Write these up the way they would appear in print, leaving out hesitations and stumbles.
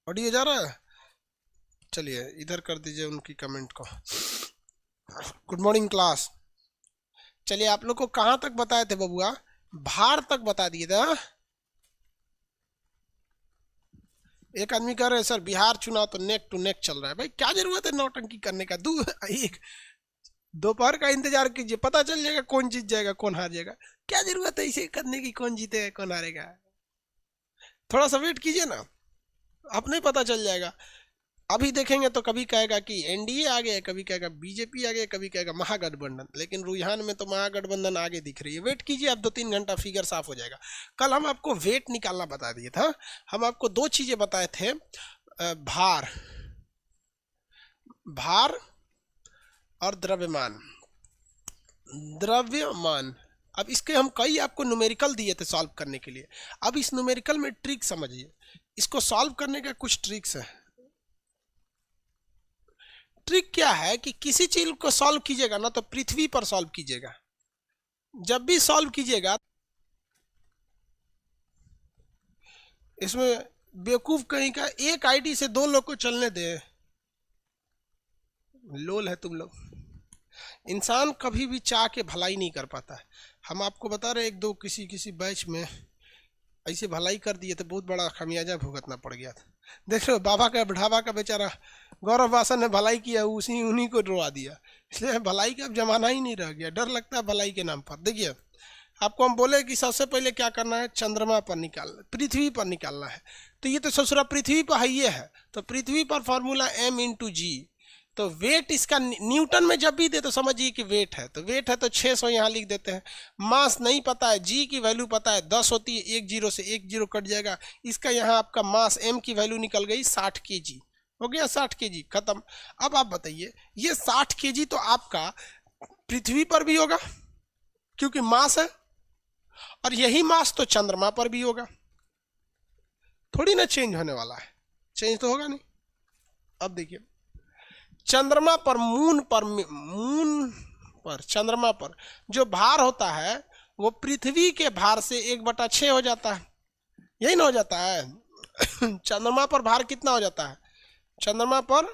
Audio जा रहा है? चलिए इधर कर दीजिए उनकी कमेंट को। Good morning class. चलिए आप लोग को कहाँ तक बताए थे बबुआ? भार तक बता दिए थे। हाँ? एक आदमी कह रहे हैं सर बिहार चुनाव तो नेक टू नेक चल रहा है। भाई क्या जरूरत है नौटंकी करने का? एक दोपहर का इंतजार कीजिए, पता चल जाएगा कौन जीत जाएगा कौन हार जाएगा। क्या जरूरत है इसे करने की, कौन जीतेगा कौन हारेगा? थोड़ा सा वेट कीजिए ना, अपने पता चल जाएगा। अभी देखेंगे तो कभी कहेगा कि एनडीए आ गया, कभी कहेगा बीजेपी आ गया, कभी कहेगा महागठबंधन, लेकिन रुझान में तो महागठबंधन आगे दिख रही है। वेट कीजिए, अब 2-3 घंटा फिगर साफ हो जाएगा। कल हम आपको वेट निकालना बता दिए था। हम आपको दो चीजें बताए थे, भार भार और द्रव्यमान। द्रव्यमान, अब इसके हम कई आपको न्यूमेरिकल दिए थे सॉल्व करने के लिए। अब इस न्यूमेरिकल में ट्रिक समझिए, इसको सॉल्व करने का कुछ ट्रिक्स है। ट्रिक क्या है कि किसी चीज को सॉल्व कीजिएगा ना तो पृथ्वी पर सॉल्व कीजिएगा। जब भी सॉल्व कीजिएगा, इसमें बेवकूफ कहीं का एक आईडी से 2 लोग को चलने दे, लोल है तुम लोग। इंसान कभी भी चाह के भलाई नहीं कर पाता है। हम आपको बता रहे एक दो किसी बैच में ऐसे भलाई कर दिए तो बहुत बड़ा खमियाजा भुगतना पड़ गया था। देख लो बाबा का ढाबा का बेचारा गौरव वासन ने भलाई किया, उसी उन्हीं को डरवा दिया। इसलिए भलाई का अब जमाना ही नहीं रह गया, डर लगता है भलाई के नाम पर। देखिए आपको हम बोले कि सबसे पहले क्या करना है, चंद्रमा पर निकालना, पृथ्वी पर निकालना है। तो ये तो ससुरा पृथ्वी पर है, ये है तो पृथ्वी पर फॉर्मूला m×g। तो वेट इसका न्यूटन में जब भी दे तो समझिए कि वेट है, तो वेट है तो 600 यहाँ लिख देते हैं। मास नहीं पता है, जी की वैल्यू पता है 10 होती है, एक जीरो से एक जीरो कट जाएगा। इसका यहाँ आपका मास m की वैल्यू निकल गई 60 kg, हो गया 60 kg, खत्म। अब आप बताइए ये 60 kg तो आपका पृथ्वी पर भी होगा क्योंकि मास है, और यही मास तो चंद्रमा पर भी होगा। थोड़ी ना चेंज होने वाला है, चेंज तो होगा नहीं। अब देखिए चंद्रमा पर मून पर चंद्रमा पर जो भार होता है वो पृथ्वी के भार से 1/6 हो जाता है, यही ना हो जाता है। चंद्रमा पर भार कितना हो जाता है? चंद्रमा पर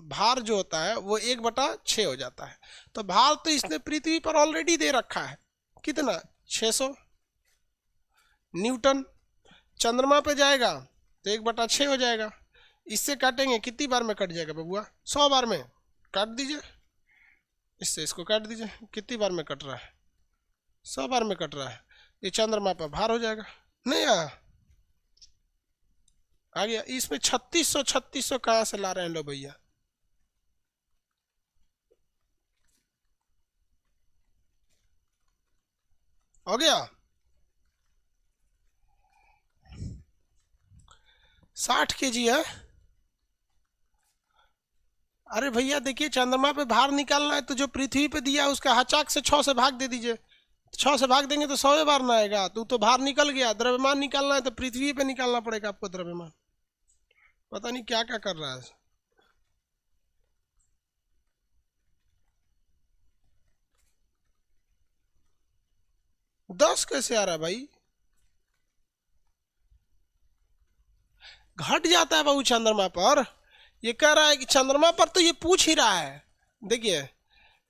भार जो होता है वो 1/6 हो जाता है। तो भार तो इसने पृथ्वी पर ऑलरेडी दे रखा है, कितना? 600 न्यूटन। चंद्रमा पे जाएगा तो 1/6 हो जाएगा। इससे काटेंगे कितनी बार में कट जाएगा बबुआ? 100 बार में। काट दीजिए, इससे इसको काट दीजिए, कितनी बार में कट रहा है? 100 बार में कट रहा है। ये चंद्रमा पर भार हो जाएगा। नहीं आ गया। इसमें 3600 कहाँ से ला रहे हैं लो भैया? हो गया 60 kg है। अरे भैया देखिए चंद्रमा पे भार निकालना है तो जो पृथ्वी पे दिया उसका हचाक से 6 से भाग दे दीजिए। 6 से भाग देंगे तो 100 बार ना आएगा, तो भार निकल गया। द्रव्यमान निकालना है तो पृथ्वी पे निकालना पड़ेगा आपको द्रव्यमान। पता नहीं क्या क्या कर रहा है। 10 कैसे आ रहा है भाई? घट जाता है बाबू चंद्रमा पर। ये कह रहा है कि चंद्रमा पर तो ये पूछ ही रहा है, देखिए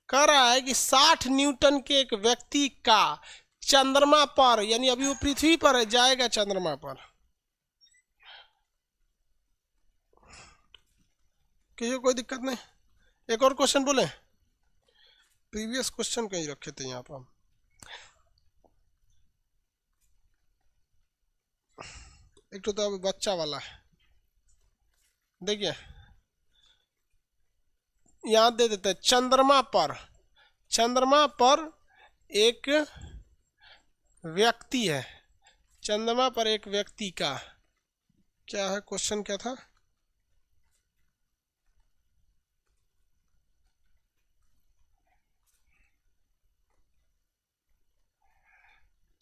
कह रहा है कि 60 न्यूटन के एक व्यक्ति का चंद्रमा पर, यानी अभी वो पृथ्वी पर है, जाएगा चंद्रमा पर। किसी कोई दिक्कत नहीं? एक और क्वेश्चन बोले, प्रीवियस क्वेश्चन कहीं रखे थे यहाँ पर। एक तो अभी बच्चा वाला है, देखिए यहाँ दे देते हैं चंद्रमा पर एक व्यक्ति है। चंद्रमा पर एक व्यक्ति का क्या है? क्वेश्चन क्या था?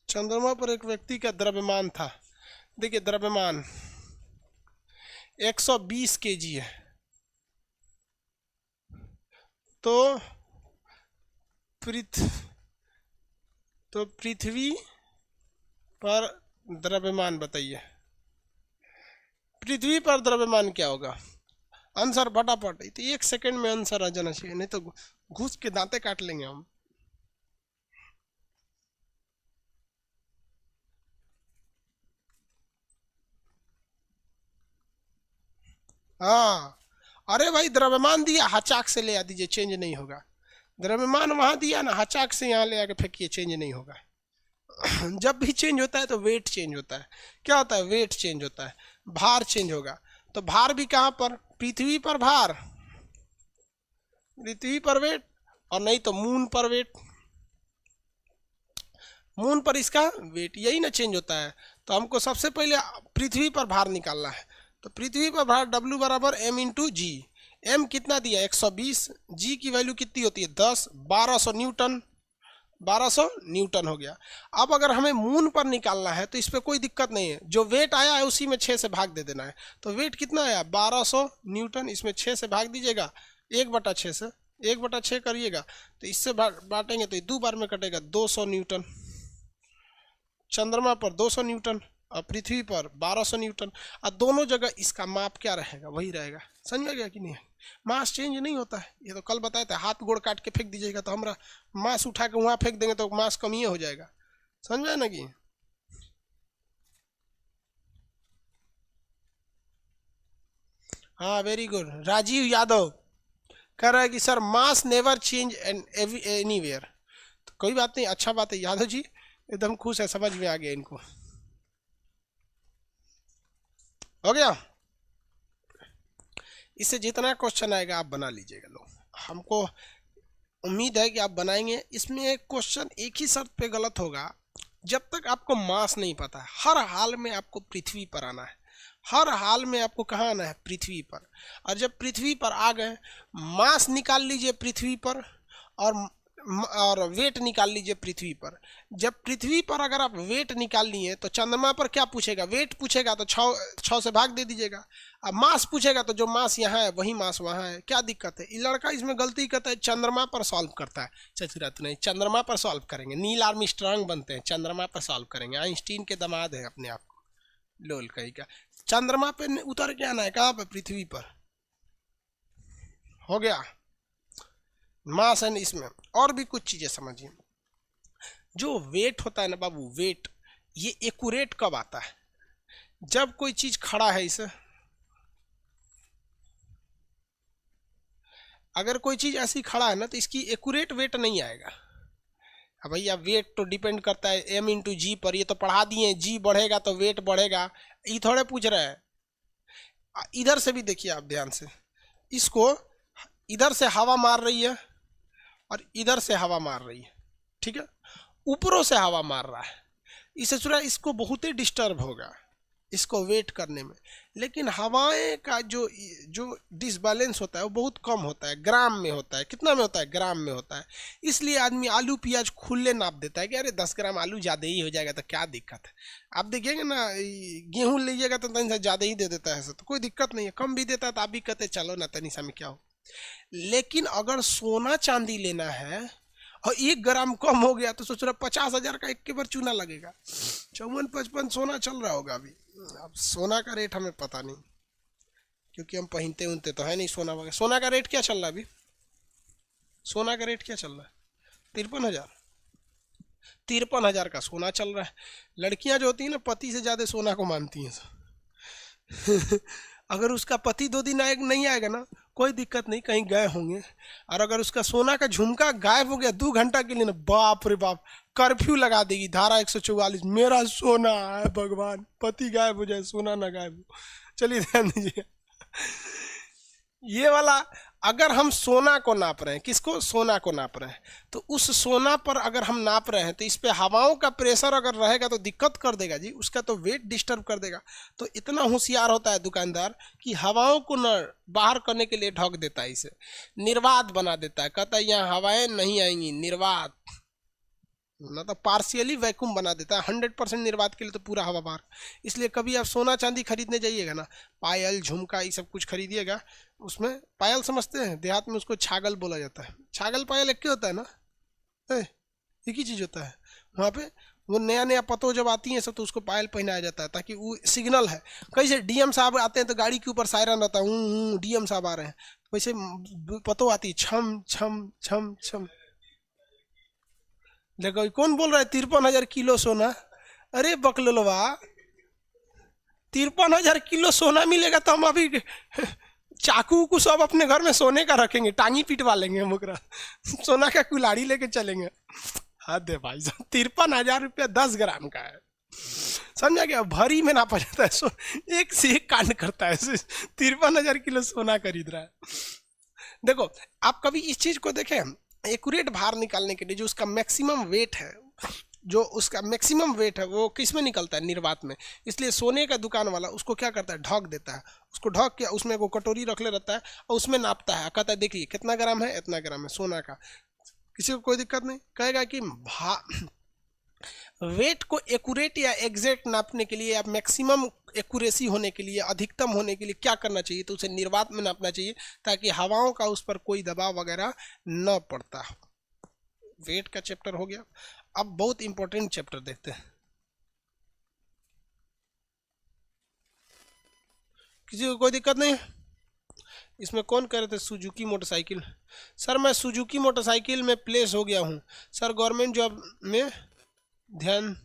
चंद्रमा पर एक व्यक्ति का द्रव्यमान था। देखिए द्रव्यमान 120 kg है, तो पृथ्वी पर द्रव्यमान बताइए। पृथ्वी पर द्रव्यमान क्या होगा? आंसर फटाफट, तो 1 सेकंड में आंसर आ जाना चाहिए, नहीं तो घुस के दांते काट लेंगे हम। हाँ, अरे भाई द्रव्यमान दिया, हचाक से ले आ दीजिए, चेंज नहीं होगा। द्रव्यमान वहां दिया ना, हचाक से यहाँ ले आके फेंकिए, चेंज नहीं होगा। जब भी चेंज होता है तो वेट चेंज होता है। क्या होता है? वेट चेंज होता है, भार चेंज होगा। तो भार भी कहाँ पर? पृथ्वी पर भार, पृथ्वी पर वेट, और नहीं तो मून पर वेट, मून पर इसका वेट, यही ना चेंज होता है। तो हमको सबसे पहले पृथ्वी पर भार निकालना है। तो पृथ्वी पर भार W बराबर M इंटू जी। M कितना दिया? 120। जी की वैल्यू कितनी होती है? 10, 1200 न्यूटन, 1200 न्यूटन हो गया। अब अगर हमें मून पर निकालना है तो इस पर कोई दिक्कत नहीं है, जो वेट आया है उसी में 6 से भाग दे देना है। तो वेट कितना आया? 1200 न्यूटन, इसमें 6 से भाग दीजिएगा, 1/6 से, 1/6 करिएगा तो इससे बांटेंगे तो 2 बार में कटेगा, 200 न्यूटन। चंद्रमा पर 200 न्यूटन और पृथ्वी पर 1200 न्यूटन, और दोनों जगह इसका माप क्या रहेगा? वही रहेगा। समझ में गया कि नहीं? मास चेंज नहीं होता है, ये तो कल बताए थे। हाथ गोड़ काट के फेंक दीजिएगा तो हमारा मास उठा के वहां फेंक देंगे तो मास कम ही हो जाएगा। समझ में ना? कि हाँ, वेरी गुड। राजीव यादव कह रहा है कि सर मास नेवर चेंज एनीवेयर। तो कोई बात नहीं, अच्छा बात है यादव जी, एकदम खुश है, समझ में आ गया इनको। हो गया। इससे जितना क्वेश्चन आएगा आप बना लीजिएगा। लो, हमको उम्मीद है कि आप बनाएंगे। इसमें एक क्वेश्चन एक ही शर्त पे गलत होगा, जब तक आपको मास नहीं पता है। हर हाल में आपको पृथ्वी पर आना है, हर हाल में आपको कहाँ आना है? पृथ्वी पर। और जब पृथ्वी पर आ गए, मास निकाल लीजिए पृथ्वी पर, और वेट निकाल लीजिए पृथ्वी पर। जब पृथ्वी पर अगर आप वेट निकाल लिए तो चंद्रमा पर क्या पूछेगा? वेट पूछेगा तो 6 से भाग दे दीजिएगा। अब मास पूछेगा तो जो मास यहाँ है वही मास वहाँ है। क्या दिक्कत है? ये लड़का इसमें गलती करता है, चंद्रमा पर सॉल्व करता है। चतुरात नहीं, चंद्रमा पर सॉल्व करेंगे, नील आर्मस्ट्रांग बनते हैं, चंद्रमा पर सॉल्व करेंगे। आइंस्टीन के दामाद है अपने आप को, लोल कहीं का। चंद्रमा पे उतर के आना है, कहाँ पे? पृथ्वी पर। हो गया मास है इसमें। और भी कुछ चीजें समझिए। जो वेट होता है ना बाबू, वेट, ये एक्यूरेट कब आता है? जब कोई चीज खड़ा है, इसे अगर कोई चीज ऐसी खड़ा है ना तो इसकी एक्यूरेट वेट नहीं आएगा। अब भैया वेट तो डिपेंड करता है M इंटू जी पर, ये तो पढ़ा दिए, जी बढ़ेगा तो वेट बढ़ेगा। ये थोड़े पूछ रहे हैं। इधर से भी देखिए आप ध्यान से, इसको इधर से हवा मार रही है और इधर से हवा मार रही है, ठीक है? ऊपरों से हवा मार रहा है, इससे सुना इसको बहुत ही डिस्टर्ब होगा इसको वेट करने में। लेकिन हवाएं का जो जो डिसबैलेंस होता है वो बहुत कम होता है, ग्राम में होता है। कितना में होता है? ग्राम में होता है। इसलिए आदमी आलू प्याज खुले नाप देता है कि अरे 10 ग्राम आलू ज़्यादा ही हो जाएगा तो क्या दिक्कत है। आप देखिएगा ना, गेहूँ लीजिएगा तो तनी सा ज़्यादा ही दे देता है, ऐसा तो कोई दिक्कत नहीं है। कम भी देता है तो आप भी कहते चलो ना तनी सा में क्या हो। लेकिन अगर सोना चांदी लेना है और 1 ग्राम कम हो गया तो सोच रहा 50,000 का एक के बार चूना लगेगा। 54-55 सोना चल रहा होगा अभी। अब सोना का रेट हमें पता नहीं, क्योंकि हम पहनते उनते तो है नहीं सोना वगैरह। सोना का रेट क्या चल रहा है अभी? सोना का रेट क्या चल रहा है? 53,000। 53,000 का सोना चल रहा है। लड़कियां जो होती हैं ना, पति से ज्यादा सोना को मानती हैं। अगर उसका पति 2 दिन नहीं आएगा ना, कोई दिक्कत नहीं, कहीं गए होंगे। और अगर उसका सोना का झुमका गायब हो गया 2 घंटा के लिए ना, बाप रे बाप, कर्फ्यू लगा देगी, धारा 144, मेरा सोना है भगवान, पति गायब हो जाए सोना ना गायब हो। चलिए ध्यान दीजिए, ये वाला अगर हम सोना को नाप रहे हैं, किसको? सोना को नाप रहे हैं, तो उस सोना पर अगर हम नाप रहे हैं तो इस पे हवाओं का प्रेशर अगर रहेगा तो दिक्कत कर देगा जी, उसका तो वेट डिस्टर्ब कर देगा। तो इतना होशियार होता है दुकानदार कि हवाओं को न बाहर करने के लिए ढक देता है, इसे निर्वात बना देता है। कहता है यहाँ हवाएं नहीं आएंगी, निर्वात, मतलब पार्शियली वैक्यूम बना देता है। 100% निर्वात के लिए तो पूरा हवा बाहर। इसलिए कभी आप सोना चांदी खरीदने जाइएगा ना, पायल झुमका ये सब कुछ खरीदिएगा, उसमें पायल समझते हैं, देहात में उसको छागल बोला जाता है। छागल पायल एक ही होता है ना, एक ही चीज होता है। वहाँ पे वो नया नया पतो जब आती है सब तो उसको पायल पहनाया जाता है ताकि वो सिग्नल है। कैसे डीएम साहब आते हैं तो गाड़ी के ऊपर सायरन रहता है, डीएम साहब आ रहे हैं, वैसे पतो आती है छम छम छम छम। देखो कौन बोल रहा है 53,000 किलो सोना? अरे बकलोलवा, 53,000 किलो सोना मिलेगा तो हम अभी चाकू को सब अपने घर में सोने का रखेंगे, टांगी पिटवा लेंगे हम ओकरा, सोना का कुल्हाड़ी लेके चलेंगे। हद है भाई साहब, 53,000 रुपया 10 ग्राम का है, समझा गया? भरी में नापा जाता है, सो एक से एक कांड करता है, 53,000 किलो सोना खरीद रहा है। देखो आप कभी इस चीज को देखें, एक्यूरेट भार निकालने के लिए जो उसका मैक्सिमम वेट है, वो किस में निकलता है? निर्वात में। इसलिए सोने का दुकान वाला उसको क्या करता है? ढक देता है, उसको ढक के उसमें वो कटोरी रख ले रहता है और उसमें नापता है, कहता है देखिए कितना ग्राम है, इतना ग्राम है सोना का। किसी को कोई दिक्कत नहीं, कहेगा कि वेट को एक्यूरेट या एग्जैक्ट नापने के लिए या मैक्सिमम एक्यूरेसी होने के लिए, अधिकतम होने के लिए क्या करना चाहिए? तो उसे निर्वात में नापना चाहिए ताकि हवाओं का उस पर कोई दबाव वगैरह न पड़ता। वेट का चैप्टर हो गया। अब बहुत इंपॉर्टेंट चैप्टर देखते हैं। किसी को कोई दिक्कत नहीं? इसमें कौन कह रहे थे सुजुकी मोटरसाइकिल? सर मैं सुजुकी मोटरसाइकिल में प्लेस हो गया हूँ सर, गवर्नमेंट जॉब में ध्यान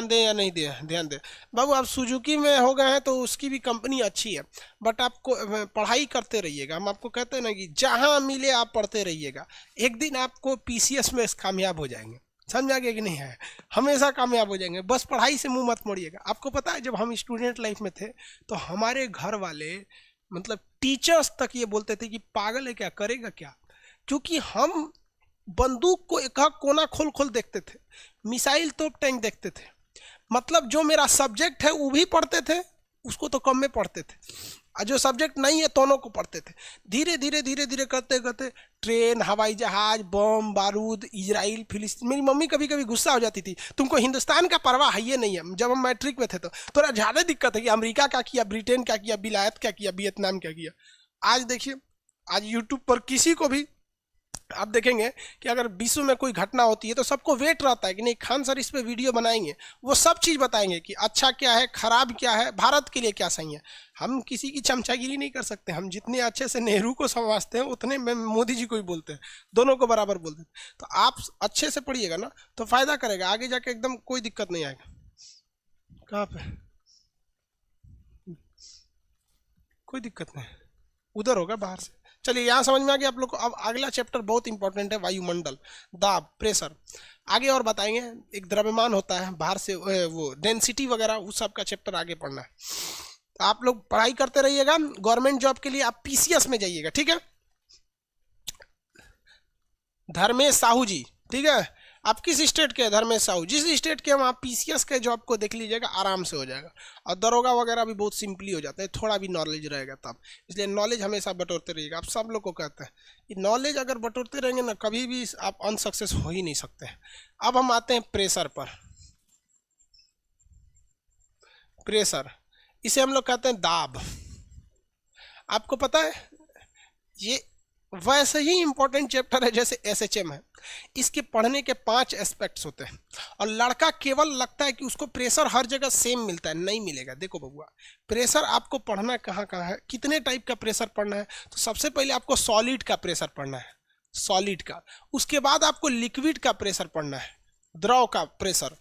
दें या नहीं दें? ध्यान दें बाबू। आप सुजुकी में हो गए हैं तो उसकी भी कंपनी अच्छी है, बट आपको पढ़ाई करते रहिएगा। हम आपको कहते हैं ना कि जहां मिले आप पढ़ते रहिएगा, एक दिन आपको पीसीएस में कामयाब हो जाएंगे, समझा गया कि नहीं है? हमेशा कामयाब हो जाएंगे, बस पढ़ाई से मुंह मत मोड़िएगा। आपको पता है जब हम स्टूडेंट लाइफ में थे तो हमारे घर वाले मतलब टीचर्स तक ये बोलते थे कि पागल है क्या, करेगा क्या? क्योंकि हम बंदूक को एक कोना खोल खोल देखते थे, मिसाइल तोप टैंक देखते थे, मतलब जो मेरा सब्जेक्ट है वो भी पढ़ते थे, उसको तो कम में पढ़ते थे, और जो सब्जेक्ट नहीं है दोनों को पढ़ते थे। धीरे धीरे धीरे धीरे करते करते ट्रेन, हवाई जहाज, बम बारूद, इजराइल, फिलिस्तीन। मेरी मम्मी कभी कभी गुस्सा हो जाती थी, तुमको हिंदुस्तान का परवाह है ये नहीं है। जब हम मैट्रिक में थे तो थोड़ा ज़्यादा दिक्कत है कि अमेरिका क्या किया, ब्रिटेन क्या किया, विलायत क्या किया, वियतनाम क्या किया। आज देखिए, आज यूट्यूब पर किसी को भी आप देखेंगे कि अगर विश्व में कोई घटना होती है तो सबको वेट रहता है कि नहीं खान सर इस पे वीडियो बनाएंगे, वो सब चीज़ बताएंगे कि अच्छा क्या है, खराब क्या है, भारत के लिए क्या सही है। हम किसी की चमचागिरी नहीं कर सकते, हम जितने अच्छे से नेहरू को समझते हैं उतने में मोदी जी को ही बोलते हैं, दोनों को बराबर बोलते हैं। तो आप अच्छे से पढ़िएगा ना तो फायदा करेगा, आगे जाके एकदम कोई दिक्कत नहीं आएगा। कहाँ पे कोई दिक्कत नहीं, उधर होगा बाहर से। चलिए यहाँ समझ में आ गया आप लोग को। अब अगला चैप्टर बहुत इंपॉर्टेंट है, वायुमंडल, दाब, प्रेशर। आगे और बताएंगे, एक द्रव्यमान होता है बाहर से, वो डेंसिटी वगैरह, उस सब का चैप्टर आगे पढ़ना है। तो आप लोग पढ़ाई करते रहिएगा, गवर्नमेंट जॉब के लिए आप पीसीएस में जाइएगा, ठीक है? धर्मेश साहू जी, ठीक है? आप किस स्टेट के? धर्मेश साहू। जिस स्टेट के, वहाँ पीसीएस के जॉब को देख लीजिएगा, आराम से हो जाएगा। और दरोगा वगैरह भी बहुत सिंपली हो जाता है, थोड़ा भी नॉलेज रहेगा तब। इसलिए नॉलेज हमेशा बटोरते रहिएगा। आप सब लोग को कहते हैं कि नॉलेज अगर बटोरते रहेंगे ना, कभी भी आप अनसक्सेस हो ही नहीं सकते। अब हम आते हैं प्रेशर पर। प्रेशर, इसे हम लोग कहते हैं दाब। आपको पता है ये वैसे ही इंपॉर्टेंट चैप्टर है जैसे एसएचएम है। इसके पढ़ने के 5 एस्पेक्ट्स होते हैं, और लड़का केवल लगता है कि उसको प्रेशर हर जगह सेम मिलता है, नहीं मिलेगा। देखो बबुआ, प्रेशर आपको पढ़ना कहाँ कहाँ है, कितने टाइप का प्रेशर पढ़ना है। तो सबसे पहले आपको सॉलिड का प्रेशर पढ़ना है, सॉलिड का। उसके बाद आपको लिक्विड का प्रेशर पढ़ना है, द्रव का प्रेशर,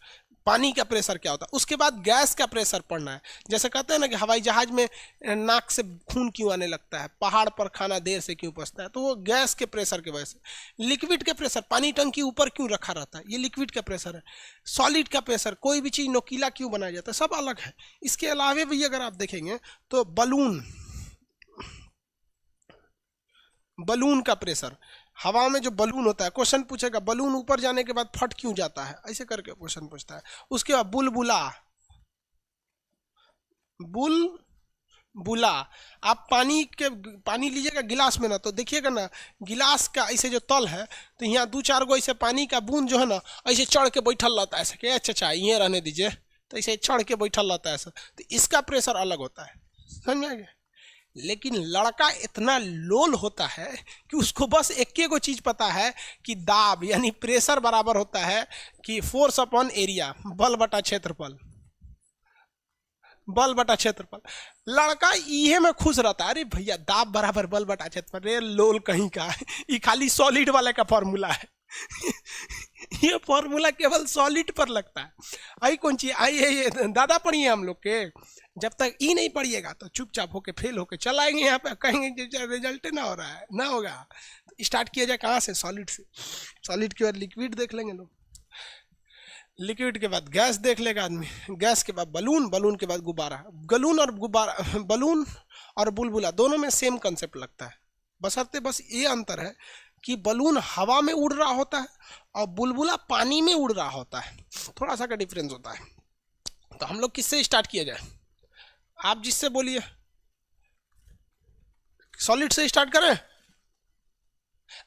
पानी का प्रेशर क्या होता है। उसके बाद गैस का प्रेशर पढ़ना है। जैसे कहते हैं ना कि हवाई जहाज में नाक से खून क्यों आने लगता है, पहाड़ पर खाना देर से क्यों पचता है, तो वो गैस के प्रेशर की वजह से। लिक्विड का प्रेशर, पानी टंकी ऊपर क्यों रखा रहता है, ये लिक्विड का प्रेशर है। सॉलिड का प्रेशर, कोई भी चीज़ नोकीला क्यों बनाया जाता है, सब अलग है। इसके अलावे भी अगर आप देखेंगे तो बलून का प्रेशर, हवा में जो बलून होता है, क्वेश्चन पूछेगा बलून ऊपर जाने के बाद फट क्यों जाता है, ऐसे करके क्वेश्चन पूछता है। उसके बाद बुलबुला, आप पानी लीजिएगा गिलास में ना, तो देखिएगा ना गिलास का ऐसे जो तल है, तो यहाँ 2-4 गो ऐसे पानी का बूंद जो है ना, ऐसे चढ़ के बैठल रहता है ऐसे कि अच्छा ये रहने दीजिए, तो ऐसे चढ़ के बैठल रहता है ऐसा। तो इसका प्रेशर अलग होता है, समझ में आ गया? लेकिन लड़का इतना लोल होता है कि उसको बस एक को चीज पता है कि दाब यानी प्रेशर बराबर होता है कि फोर्स अपॉन एरिया, बल बटा क्षेत्रफल, बल बटा क्षेत्रफल। लड़का इहे में खुश रहता है, अरे भैया दाब बराबर बल बटा क्षेत्रफल। रे लोल कहीं का, ये खाली सॉलिड वाले का फॉर्मूला है। ये फॉर्मूला केवल सॉलिड पर लगता है। आई कौन चीज आई है, ये दादा पढ़िए हम लोग के। जब तक ई नहीं पढ़िएगा तो चुपचाप होके फेल होके चल आएंगे यहाँ पे, कहेंगे रिजल्ट ना हो रहा है, ना होगा। तो स्टार्ट किया जाए कहाँ से? सॉलिड से। सॉलिड के बाद लिक्विड देख लेंगे लोग, लिक्विड के बाद गैस देख लेगा आदमी, गैस के बाद बलून, बलून के बाद गुब्बारा। बलून और गुब्बारा, बलून और बुलबुला दोनों में सेम कंसेप्ट लगता है, बशर्ते बस ये अंतर है कि बलून हवा में उड़ रहा होता है और बुलबुला पानी में उड़ रहा होता है, थोड़ा सा का डिफरेंस होता है। तो हम लोग किससे स्टार्ट किया जाए? आप जिससे बोलिए, सॉलिड से स्टार्ट करें।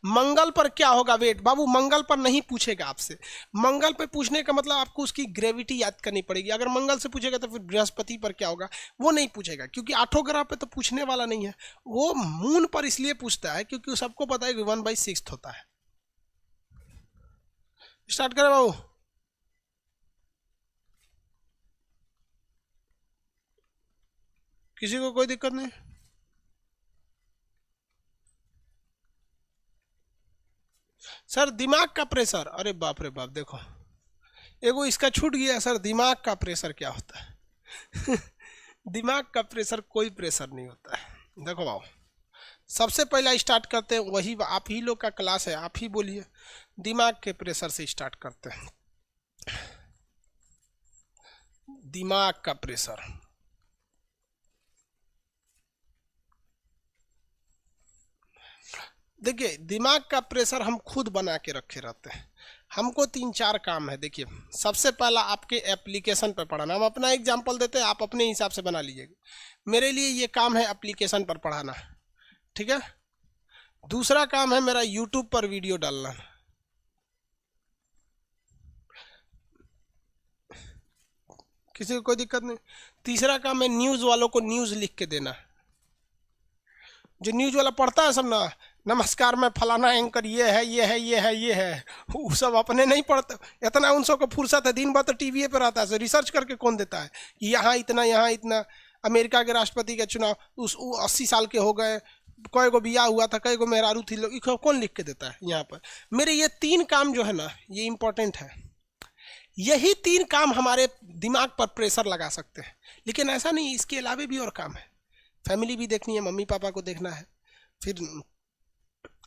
मंगल पर क्या होगा? वेट बाबू, मंगल पर नहीं पूछेगा आपसे। मंगल पे पूछने का मतलब आपको उसकी ग्रेविटी याद करनी पड़ेगी। अगर मंगल से पूछेगा तो फिर बृहस्पति पर क्या होगा वो नहीं पूछेगा, क्योंकि 8 ग्रह पे तो पूछने वाला नहीं है। वो मून पर इसलिए पूछता है क्योंकि सबको पता है कि 1/6 होता है। स्टार्ट करें बाबू। किसी को कोई दिक्कत नहीं? सर दिमाग का प्रेशर, अरे बाप रे बाप, देखो एगो इसका छूट गया सर। दिमाग का प्रेशर क्या होता है? दिमाग का प्रेशर कोई प्रेशर नहीं होता है। देखो बाबू, सबसे पहला स्टार्ट करते हैं, वही आप ही लोग का क्लास है, आप ही बोलिए। दिमाग के प्रेशर से स्टार्ट करते हैं। दिमाग का प्रेशर, देखिए दिमाग का प्रेशर हम खुद बना के रखे रहते हैं। हमको 3-4 काम है। देखिए सबसे पहला आपके एप्लीकेशन पर पढ़ाना। हम अपना एग्जांपल देते हैं, आप अपने हिसाब से बना लीजिएगा। मेरे लिए ये काम है एप्लीकेशन पर पढ़ाना, ठीक है। दूसरा काम है मेरा यूट्यूब पर वीडियो डालना। किसी को कोई दिक्कत नहीं। तीसरा काम है न्यूज़ वालों को न्यूज़ लिख के देना। जो न्यूज़ वाला पढ़ता है सब ना, नमस्कार मैं फलाना एंकर, ये है ये है ये है ये है, वो सब अपने नहीं पढ़ते। इतना उन सबको फुर्सत है, दिन भर तो टीवी पे रहता है। रिसर्च करके कौन देता है कि यहाँ इतना यहाँ इतना। अमेरिका के राष्ट्रपति का चुनाव, उस 80 साल के हो गए, कई को बिया हुआ था, कई को मेहरारू थी, लोग कौन लिख के देता है यहाँ पर? मेरे ये 3 काम जो है ना, ये इंपॉर्टेंट है। यही 3 काम हमारे दिमाग पर प्रेशर लगा सकते हैं। लेकिन ऐसा नहीं, इसके अलावा भी और काम है। फैमिली भी देखनी है, मम्मी पापा को देखना है, फिर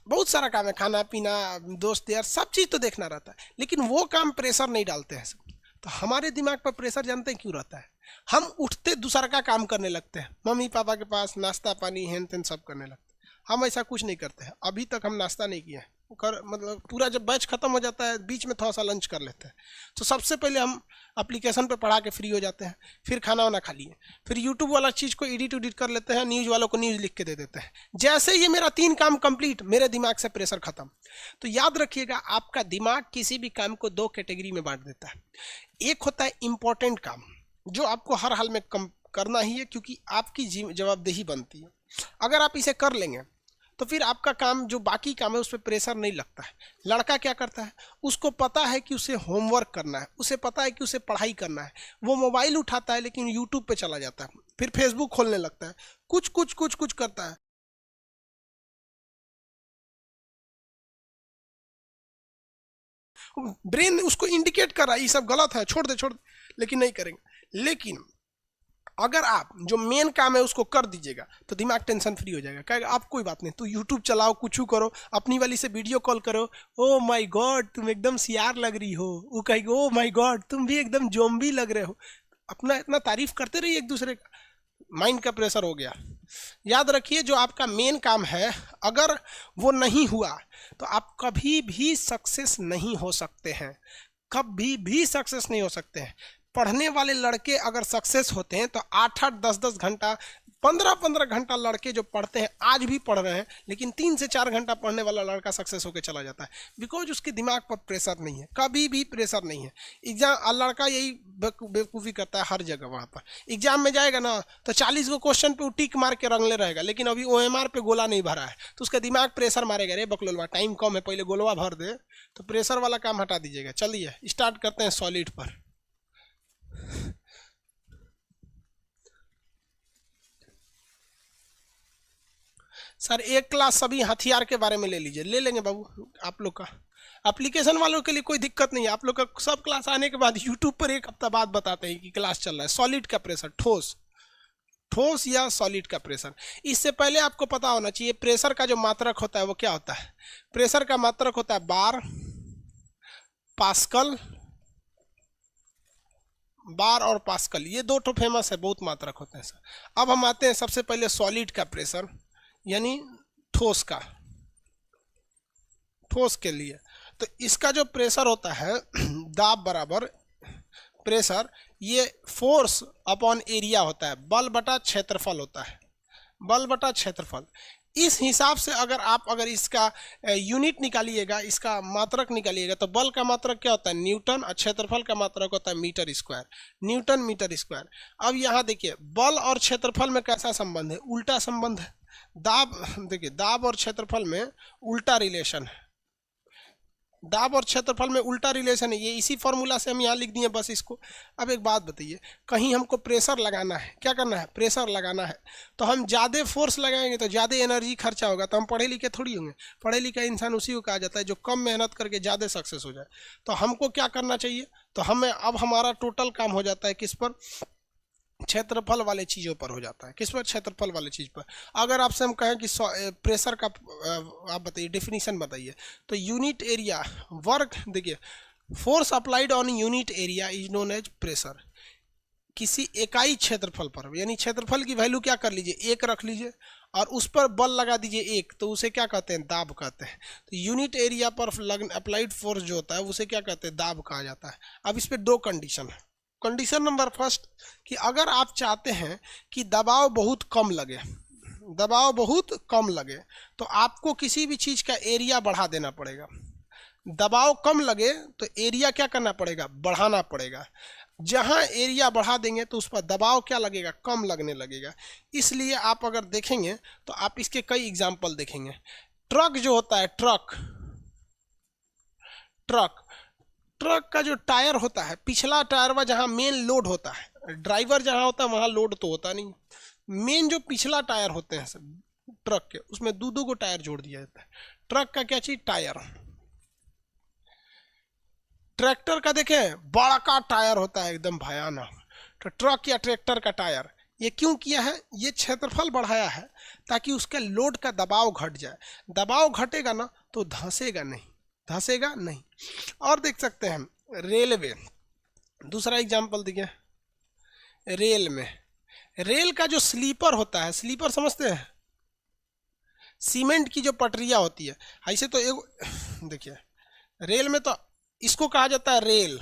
बहुत सारा काम है, खाना पीना, दोस्त यार, सब चीज़ तो देखना रहता है। लेकिन वो काम प्रेशर नहीं डालते हैं सब। तो हमारे दिमाग पर प्रेशर जानते हैं क्यों रहता है? हम उठते दूसरा का काम करने लगते हैं, मम्मी पापा के पास नाश्ता पानी हेन तेन सब करने लगते हैं। हम ऐसा कुछ नहीं करते हैं। अभी तक हम नाश्ता नहीं किए हैं, मतलब पूरा जब बैच खत्म हो जाता है बीच में थोड़ा सा लंच कर लेते हैं। तो सबसे पहले हम एप्लीकेशन पे पढ़ा के फ्री हो जाते हैं, फिर खाना वाना खा लिए, फिर यूट्यूब वाला चीज़ को एडिट कर लेते हैं, न्यूज़ वालों को न्यूज़ लिख के दे देते हैं। जैसे ये मेरा 3 काम कंप्लीट, मेरे दिमाग से प्रेशर खत्म। तो याद रखिएगा, आपका दिमाग किसी भी काम को 2 कैटेगरी में बांट देता है। एक होता है इंपॉर्टेंट काम, जो आपको हर हाल में करना ही है, क्योंकि आपकी जवाबदेही बनती है। अगर आप इसे कर लेंगे तो फिर आपका काम जो बाकी काम है उस पर प्रेशर नहीं लगता है। लड़का क्या करता है, उसको पता है कि उसे होमवर्क करना है, उसे पता है कि उसे पढ़ाई करना है, वो मोबाइल उठाता है लेकिन यूट्यूब पे चला जाता है, फिर फेसबुक खोलने लगता है, कुछ कुछ कुछ कुछ करता है। ब्रेन उसको इंडिकेट कर रहा है ये सब गलत है, छोड़ दे छोड़ दे, लेकिन नहीं करेंगे। लेकिन अगर आप जो मेन काम है उसको कर दीजिएगा तो दिमाग टेंशन फ्री हो जाएगा। कहेगा आप कोई बात नहीं, तू यूट्यूब चलाओ, कुछ करो, अपनी वाली से वीडियो कॉल करो, ओ माय गॉड तुम एकदम सियार लग रही हो, वो कहेगी ओ माय गॉड तुम भी एकदम जोम्बी लग रहे हो। अपना इतना तारीफ करते रहिए एक दूसरे का, माइंड का प्रेशर हो गया। याद रखिए, जो आपका मेन काम है अगर वो नहीं हुआ तो आप कभी भी सक्सेस नहीं हो सकते हैं, कभी भी सक्सेस नहीं हो सकते हैं। पढ़ने वाले लड़के अगर सक्सेस होते हैं तो 8-8 10-10 घंटा 15-15 घंटा लड़के जो पढ़ते हैं आज भी पढ़ रहे हैं, लेकिन 3 से 4 घंटा पढ़ने वाला लड़का सक्सेस होकर चला जाता है, बिकॉज उसके दिमाग पर प्रेशर नहीं है, कभी भी प्रेशर नहीं है। एग्जाम लड़का यही बेवकूफ़ी करता है हर जगह। वहाँ पर एग्जाम में जाएगा ना तो 40 गो क्वेश्चन पे टिक मार के रंगले रहेगा, लेकिन अभी OMR पे गोला नहीं भरा है तो उसका दिमाग प्रेशर मारेगा, रे बकलोलवा टाइम कम है, पहले गोलवा भर दे। तो प्रेशर वाला काम हटा दीजिएगा। चलिए स्टार्ट करते हैं सॉलिड पर। सर एक क्लास सभी हथियार के बारे में ले लीजिए। ले लेंगे बाबू, आप लोग का एप्लीकेशन वालों के लिए कोई दिक्कत नहीं है। आप लोग का सब क्लास आने के बाद यूट्यूब पर एक हफ्ता बाद बताते हैं कि क्लास चल रहा है। सॉलिड का प्रेशर, ठोस ठोस या सॉलिड का प्रेशर। इससे पहले आपको पता होना चाहिए प्रेशर का जो मात्रक होता है वो क्या होता है। प्रेशर का मात्रक होता है बार, पास्कल, बार और पास्कल, ये दो तो फेमस है, बहुत मात्रक होते हैं सर। अब हम आते हैं सबसे पहले सॉलिड का प्रेशर, यानी ठोस का, ठोस के लिए। तो इसका जो प्रेशर होता है दाब बराबर प्रेशर, ये फोर्स अपॉन एरिया होता है, बल बटा क्षेत्रफल होता है, बल बटा क्षेत्रफल। इस हिसाब से अगर इसका यूनिट निकालिएगा, इसका मात्रक निकालिएगा, तो बल का मात्रक क्या होता है न्यूटन और क्षेत्रफल का मात्रक होता है metre square, newton metre square. अब यहाँ देखिए बल और क्षेत्रफल में कैसा संबंध है, उल्टा संबंध है। दाब देखिए, दाब और क्षेत्रफल में उल्टा रिलेशन है, दाब और क्षेत्रफल में उल्टा रिलेशन है। ये इसी फॉर्मूला से हम यहाँ लिख दिए बस इसको। अब एक बात बताइए, कहीं हमको प्रेशर लगाना है, क्या करना है, प्रेशर लगाना है, तो हम ज़्यादा फोर्स लगाएंगे तो ज़्यादा एनर्जी खर्चा होगा, तो हम पढ़े लिखे थोड़ी होंगे। पढ़े लिखे इंसान उसी को कहा जाता है जो कम मेहनत करके ज़्यादा सक्सेस हो जाए। तो हमको क्या करना चाहिए, तो हमें अब हमारा टोटल काम हो जाता है किस पर, क्षेत्रफल वाले चीज़ों पर हो जाता है। किस पर, क्षेत्रफल वाले चीज़ पर। अगर आपसे हम कहें कि प्रेशर का आप बताइए डेफिनेशन बताइए, तो यूनिट एरिया वर्क, देखिए force applied on unit area is known as pressure. किसी इकाई क्षेत्रफल पर, यानी क्षेत्रफल की वैल्यू क्या कर लीजिए, 1 रख लीजिए और उस पर बल लगा दीजिए 1, तो उसे क्या कहते हैं, दाब कहते हैं। तो यूनिट एरिया पर अप्लाइड फोर्स जो होता है उसे क्या कहते हैं, दाब कहा जाता है। अब इस पर 2 कंडीशन है। कंडीशन नंबर फर्स्ट कि अगर आप चाहते हैं कि दबाव बहुत कम लगे, दबाव बहुत कम लगे, तो आपको किसी भी चीज़ का एरिया बढ़ा देना पड़ेगा। दबाव कम लगे तो एरिया क्या करना पड़ेगा, बढ़ाना पड़ेगा। जहां एरिया बढ़ा देंगे तो उस पर दबाव क्या लगेगा, कम लगने लगेगा। इसलिए आप अगर देखेंगे तो आप इसके कई एग्जाम्पल देखेंगे। ट्रक जो होता है, ट्रक का जो टायर होता है, पिछला टायर व जहाँ मेन लोड होता है, ड्राइवर जहाँ होता है वहाँ लोड तो होता नहीं, मेन जो पिछला टायर होते हैं सब ट्रक के, उसमें 2-2 को टायर जोड़ दिया जाता है। ट्रक का क्या चीज, टायर। ट्रैक्टर का देखें बड़ा का टायर होता है एकदम भयानक। तो ट्रक या ट्रैक्टर का टायर ये क्यों किया है, ये क्षेत्रफल बढ़ाया है ताकि उसके लोड का दबाव घट जाए। दबाव घटेगा ना तो धंसेगा नहीं, धंसेगा नहीं। और देख सकते हैं हम रेलवे, दूसरा एग्जांपल देखिए, रेल में, रेल का जो स्लीपर होता है, स्लीपर समझते हैं, सीमेंट की जो पटरियां होती है, ऐसे तो एक देखिए रेल में तो इसको कहा जाता है रेल।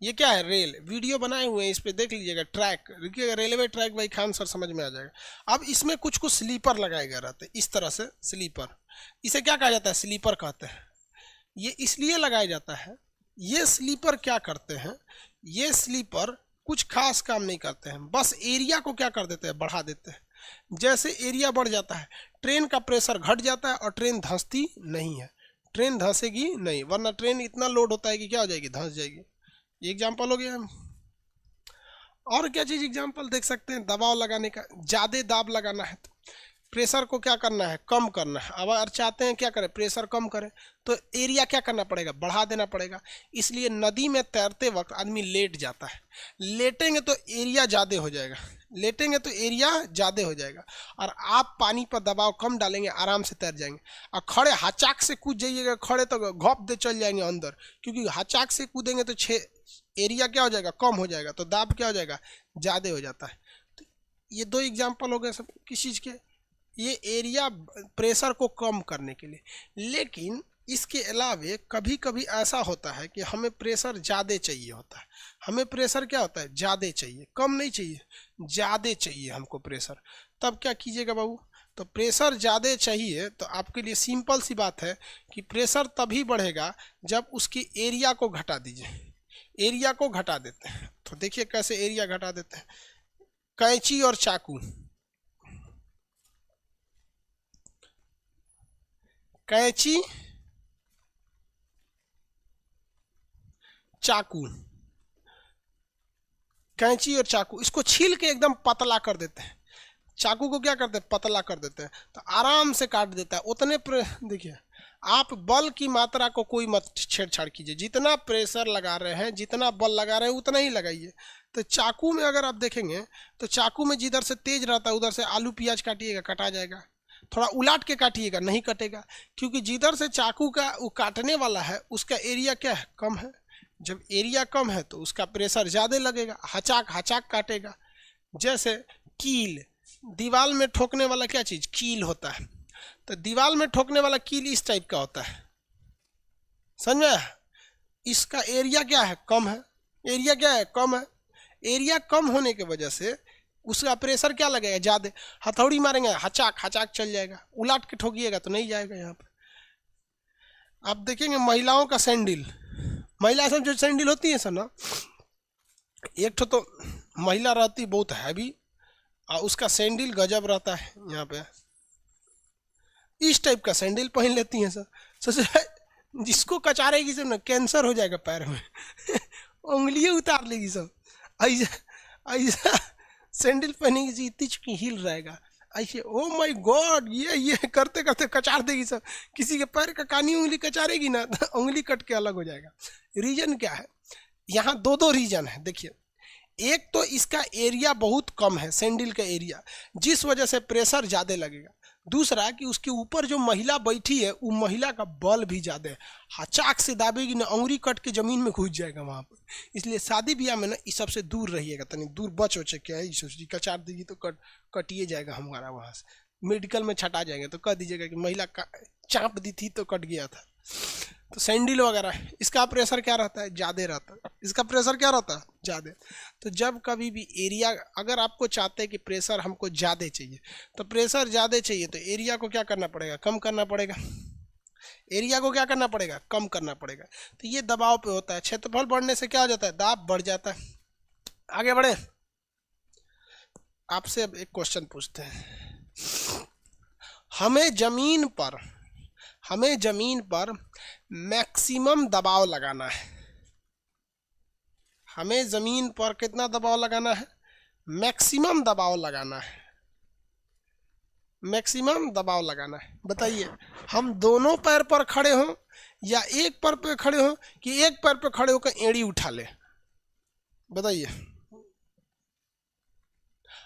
ये क्या है, रेल। वीडियो बनाए हुए हैं, इस पे देख लीजिएगा। ट्रैक देखिएगा, रेलवे ट्रैक भाई खान सर, समझ में आ जाएगा। अब इसमें कुछ कुछ स्लीपर लगाए गए रहते हैं, इस तरह से स्लीपर। इसे क्या कहा जाता है, स्लीपर कहते हैं। ये इसलिए लगाया जाता है, ये स्लीपर क्या करते हैं, ये स्लीपर कुछ खास काम नहीं करते हैं, बस एरिया को क्या कर देते हैं, बढ़ा देते हैं। जैसे एरिया बढ़ जाता है ट्रेन का प्रेशर घट जाता है और ट्रेन धंसती नहीं है, ट्रेन धंसेगी नहीं, वरना ट्रेन इतना लोड होता है कि क्या हो जाएगी, धंस जाएगी। ये एग्जाम्पल हो गया। और क्या चीज़ एग्जाम्पल देख सकते हैं, दबाव लगाने का, ज़्यादा दाब लगाना है तो प्रेशर को क्या करना है, कम करना है। अब अगर चाहते हैं क्या करें, प्रेशर कम करें, तो एरिया क्या करना पड़ेगा, बढ़ा देना पड़ेगा। इसलिए नदी में तैरते वक्त आदमी लेट जाता है, लेटेंगे तो एरिया ज़्यादा हो जाएगा, लेटेंगे तो एरिया ज़्यादा हो जाएगा। और आप पानी पर दबाव कम डालेंगे, आराम से तैर जाएंगे। और खड़े हचाक से कूद जाइएगा, खड़े तो घोप दे चल जाएंगे अंदर, क्योंकि हचाक से कूदेंगे तो एरिया क्या हो जाएगा, कम हो जाएगा, तो दाब क्या हो जाएगा, ज़्यादा हो जाता है। तो ये 2 एग्जाम्पल हो गए सब किस चीज़ के, ये एरिया प्रेशर को कम करने के लिए। लेकिन इसके अलावे कभी कभी ऐसा होता है कि हमें प्रेशर ज़्यादा चाहिए होता है। हमें प्रेशर क्या होता है, ज़्यादा चाहिए, कम नहीं चाहिए, ज़्यादा चाहिए हमको प्रेशर। तब क्या कीजिएगा बाबू, तो प्रेशर ज़्यादा चाहिए तो आपके लिए सिंपल सी बात है कि प्रेशर तभी बढ़ेगा जब उसकी एरिया को घटा दीजिए। एरिया को घटा देते हैं, तो देखिए कैसे एरिया घटा देते हैं। कैंची और चाकू, कैंची चाकू, कैंची और चाकू, इसको छील के एकदम पतला कर देते हैं। चाकू को क्या करते हैं, पतला कर देते हैं, तो आराम से काट देता है। उतने देखिए, आप बल की मात्रा को कोई मत छेड़छाड़ कीजिए। जितना प्रेशर लगा रहे हैं, जितना बल लगा रहे हैं, उतना ही लगाइए। तो चाकू में अगर आप देखेंगे तो चाकू में जिधर से तेज रहता है उधर से आलू प्याज काटिएगा, कटा जाएगा। थोड़ा उलाट के काटिएगा, नहीं कटेगा, क्योंकि जिधर से चाकू का वो काटने वाला है उसका एरिया क्या है, कम है। जब एरिया कम है तो उसका प्रेशर ज़्यादा लगेगा, हचाक हचाक काटेगा। जैसे कील, दीवार में ठोकने वाला क्या चीज़, कील होता है। तो दीवार में ठोकने वाला कील इस टाइप का होता है, समझ में। इसका एरिया क्या है, कम है। एरिया क्या है, कम है। एरिया कम होने की वजह से उसका प्रेशर क्या लगेगा, ज़्यादा। हथौड़ी मारेंगे, हचाक हचाक चल जाएगा। उलाट के ठोकिएगा तो नहीं जाएगा। यहाँ पर आप देखेंगे महिलाओं का सैंडल, महिला सब जो सैंडल होती है सब ना, एक तो महिला रहती बहुत हैवी और उसका सैंडल गजब रहता है। यहाँ पे इस टाइप का सैंडल पहन लेती हैं सर। सोचे जिसको कचारेगी सब ना, कैंसर हो जाएगा पैर में उंगलियां उतार लेगी सब। ऐसा ऐसा सैंडल पहनेगी जी, इतनी चुकी हिल रहेगा ऐसे। ओ माय गॉड, ये करते करते कचार देगी सब। किसी के पैर का कानी उंगली कचारेगी ना तो उंगली कट के अलग हो जाएगा। रीजन क्या है, यहाँ दो दो रीजन है। देखिए, एक तो इसका एरिया बहुत कम है, सैंडल का एरिया, जिस वजह से प्रेशर ज़्यादा लगेगा। दूसरा कि उसके ऊपर जो महिला बैठी है वो महिला का बल भी ज़्यादा है। हचाक से दाबेगी ना, अंगुरी कट के ज़मीन में घुस जाएगा वहाँ पर। इसलिए शादी ब्याह में ना इस सबसे दूर रहिएगा, तनी दूर बच वचे क्या है। सोचिए कचार देगी तो कटिए जाएगा हमारा वहाँ से। मेडिकल में छटा जाएंगे तो कह दीजिएगा कि महिला का चाँप दी थी तो कट गया था। तो सैंडल वगैरह इसका प्रेशर क्या रहता है, ज़्यादा रहता है। इसका प्रेशर क्या रहता है, ज़्यादा। तो जब कभी भी एरिया, अगर आपको चाहते हैं कि प्रेशर हमको ज़्यादा चाहिए, तो प्रेशर ज़्यादा चाहिए तो एरिया को क्या करना पड़ेगा, कम करना पड़ेगा। एरिया को क्या करना पड़ेगा, कम करना पड़ेगा। तो ये दबाव पे होता है। क्षेत्रफल बढ़ने से क्या हो जाता है, दाब बढ़ जाता है। आगे बढ़े, आपसे अब एक क्वेश्चन पूछते हैं। हमें जमीन पर मैक्सिमम दबाव लगाना है। हमें जमीन पर कितना दबाव लगाना है, मैक्सिमम दबाव लगाना है। मैक्सिमम दबाव लगाना है। बताइए, हम दोनों पैर पर खड़े हों या एक पैर पर खड़े हों कि एक पैर पर खड़े होकर एड़ी उठा ले, बताइए।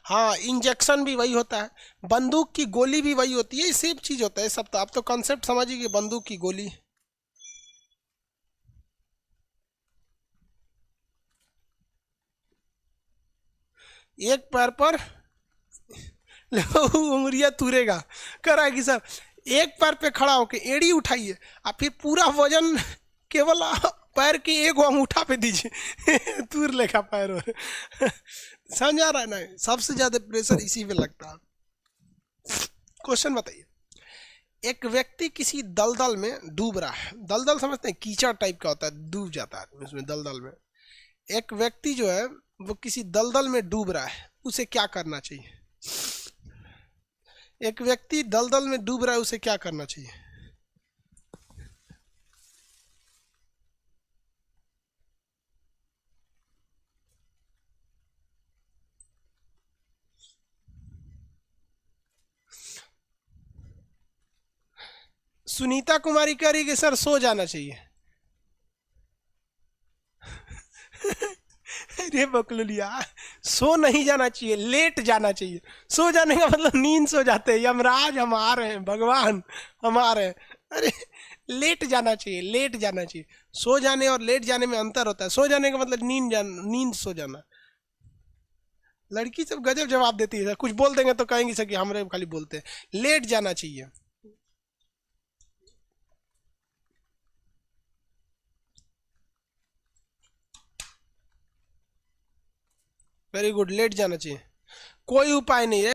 हाँ, इंजेक्शन भी वही होता है, बंदूक की गोली भी वही होती है, सेम चीज होता है सब। तो आप तो कॉन्सेप्ट समझिए कि बंदूक की गोली। एक पैर पर उंगलियां तुरेगा, कराएगी सर। एक पैर पे खड़ा होके एड़ी उठाइए और फिर पूरा वजन केवल पैर की एक अंगूठा पे दीजिए तूर लेगा पैर। और समझ आ रहा है ना, सबसे ज्यादा प्रेशर इसी पे लगता है। क्वेश्चन बताइए, एक व्यक्ति किसी दलदल में डूब रहा है। दलदल समझते हैं, कीचड़ टाइप का होता है, डूब जाता है उसमें दलदल में। एक व्यक्ति जो है वो किसी दलदल में डूब रहा है, उसे क्या करना चाहिए। एक व्यक्ति दलदल में डूब रहा है, उसे क्या करना चाहिए। सुनीता कुमारी कह रही कि सर सो जाना चाहिए अरे बकलुलिया, सो नहीं जाना चाहिए, लेट जाना चाहिए। सो जाने का मतलब नींद सो जाते हैं, यमराज हम आ रहे हैं, भगवान हम आ रहे हैं। अरे लेट जाना चाहिए, लेट जाना चाहिए। सो जाने और लेट जाने में अंतर होता है। सो जाने का मतलब नींद सो जाना। लड़की सब गजब जवाब देती है, कुछ बोल देंगे तो कहेंगी सर कि हमरे खाली बोलते हैं। लेट जाना चाहिए। वेरी गुड, लेट जाना चाहिए। कोई उपाय नहीं है